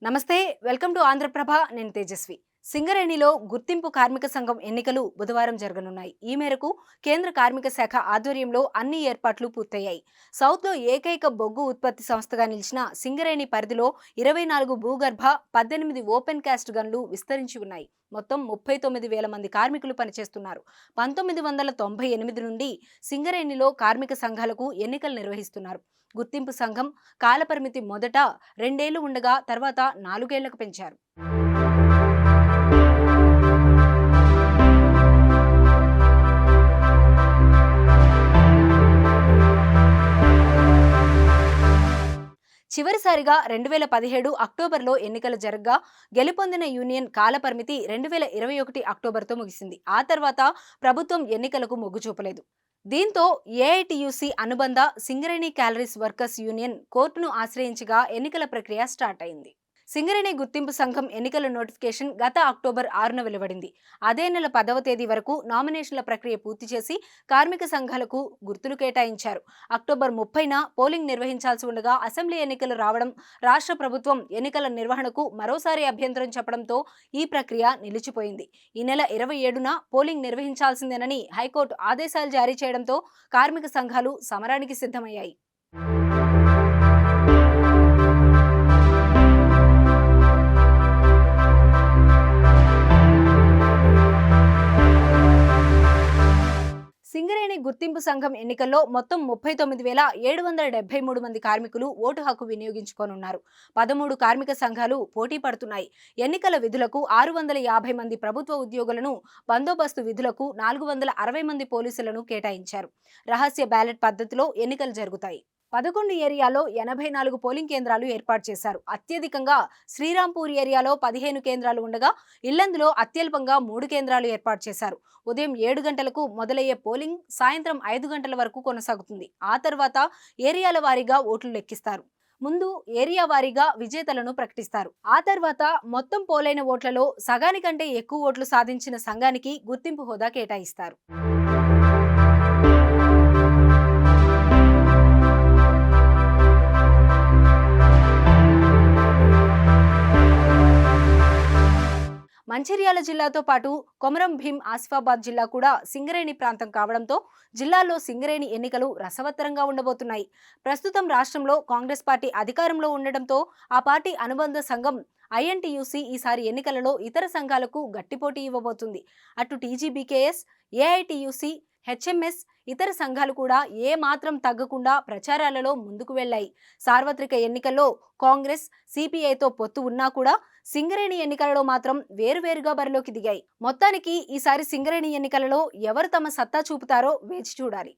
నమస్తే, welcome to Andhraprabha. నేను తేజస్వి. సింగరేణిలో గుర్తింపు కార్మిక సంఘం ఎన్నికలు బుధవారం జరగనున్నాయి. ఈ మేరకు కేంద్ర కార్మిక శాఖ ఆధ్వర్యంలో అన్ని ఏర్పాట్లు పూర్తయ్యాయి. సౌత్లో ఏకైక బొగ్గు ఉత్పత్తి సంస్థగా నిలిచిన సింగరేణి పరిధిలో 24 భూగర్భ, 18 ఓపెన్ కాస్ట్ గన్లు విస్తరించి ఉన్నాయి. మొత్తం 39,000 మంది కార్మికులు పనిచేస్తున్నారు. 1998 నుండి సింగరేణిలో కార్మిక సంఘాలకు ఎన్నికలు నిర్వహిస్తున్నారు. గుర్తింపు సంఘం కాలపరిమితి మొదట 2 ఏళ్లు ఉండగా తర్వాత 4 ఏళ్లకు పెంచారు. చివరిసారిగా 2017 అక్టోబర్లో ఎన్నికలు జరగ్గా గెలుపొందిన యూనియన్ కాలపరిమితి 2021 అక్టోబర్తో ముగిసింది. ఆ తర్వాత ప్రభుత్వం ఎన్నికలకు మొగ్గు చూపలేదు. దీంతో ఏఐటియుసి అనుబంధ సింగరేణి క్యాలరీస్ వర్కర్స్ యూనియన్ కోర్టును ఆశ్రయించగా ఎన్నికల ప్రక్రియ స్టార్ట్ అయింది. సింగరేణి గుర్తింపు సంఘం ఎన్నికల నోటిఫికేషన్ గత అక్టోబర్ 6న వెలువడింది. అదే నెల 10వ తేదీ వరకు నామినేషన్ల ప్రక్రియ పూర్తి చేసి కార్మిక సంఘాలకు గుర్తులు కేటాయించారు. అక్టోబర్ 30న పోలింగ్ నిర్వహించాల్సి ఉండగా అసెంబ్లీ ఎన్నికలు రావడం, రాష్ట్ర ప్రభుత్వం ఎన్నికల నిర్వహణకు మరోసారి అభ్యంతరం చెప్పడంతో ఈ ప్రక్రియ నిలిచిపోయింది. ఈ నెల 27న పోలింగ్ నిర్వహించాల్సిందేనని హైకోర్టు ఆదేశాలు జారీ చేయడంతో కార్మిక సంఘాలు సమరానికి సిద్ధమయ్యాయి. సింగరేణి గుర్తింపు సంఘం ఎన్నికల్లో మొత్తం 39,773 మంది కార్మికులు ఓటు హక్కు వినియోగించుకోనున్నారు. 13 కార్మిక సంఘాలు పోటీ పడుతున్నాయి. ఎన్నికల విధులకు 650 మంది ప్రభుత్వ ఉద్యోగులను, బందోబస్తు విధులకు 460 మంది పోలీసులను కేటాయించారు. రహస్య బ్యాలెట్ పద్ధతిలో ఎన్నికలు జరుగుతాయి. 11 ఏరియాలో 84 పోలింగ్ కేంద్రాలు ఏర్పాటు చేశారు. అత్యధికంగా శ్రీరాంపూర్ ఏరియాలో 15 కేంద్రాలు ఉండగా ఇల్లందులో అత్యల్పంగా 3 కేంద్రాలు ఏర్పాటు చేశారు. ఉదయం 7 గంటలకు మొదలయ్యే పోలింగ్ సాయంత్రం 5 గంటల వరకు కొనసాగుతుంది. ఆ తర్వాత ఏరియాల వారీగా ఓట్లు లెక్కిస్తారు. ముందు ఏరియా వారీగా విజేతలను ప్రకటిస్తారు. ఆ తర్వాత మొత్తం పోలైన ఓట్లలో సగానికంటే ఎక్కువ ఓట్లు సాధించిన సంఘానికి గుర్తింపు హోదా కేటాయిస్తారు. మంచిర్యాల జిల్లాతో పాటు కొమరం భీం, ఆసిఫాబాద్ జిల్లా కూడా సింగరేణి ప్రాంతం కావడంతో జిల్లాలో సింగరేణి ఎన్నికలు రసవత్తరంగా ఉండబోతున్నాయి. ప్రస్తుతం రాష్ట్రంలో కాంగ్రెస్ పార్టీ అధికారంలో ఉండడంతో ఆ పార్టీ అనుబంధ సంఘం ఐఎన్టీయూసీ ఈసారి ఎన్నికలలో ఇతర సంఘాలకు గట్టిపోటీ ఇవ్వబోతుంది. అటు టీజీబీకేఎస్, ఏఐటీయూసీ, హెచ్ఎంఎస్, ఇతర సంఘాలు కూడా ఏ మాత్రం తగ్గకుండా ప్రచారాలలో ముందుకు వెళ్లాయి. సార్వత్రిక ఎన్నికల్లో కాంగ్రెస్, సిపిఐతో పొత్తు ఉన్నా కూడా సింగరేణి ఎన్నికలలో మాత్రం వేరువేరుగా బరిలోకి దిగాయి. మొత్తానికి ఈసారి సింగరేణి ఎన్నికలలో ఎవరు తమ సత్తా చూపుతారో వేచి చూడాలి.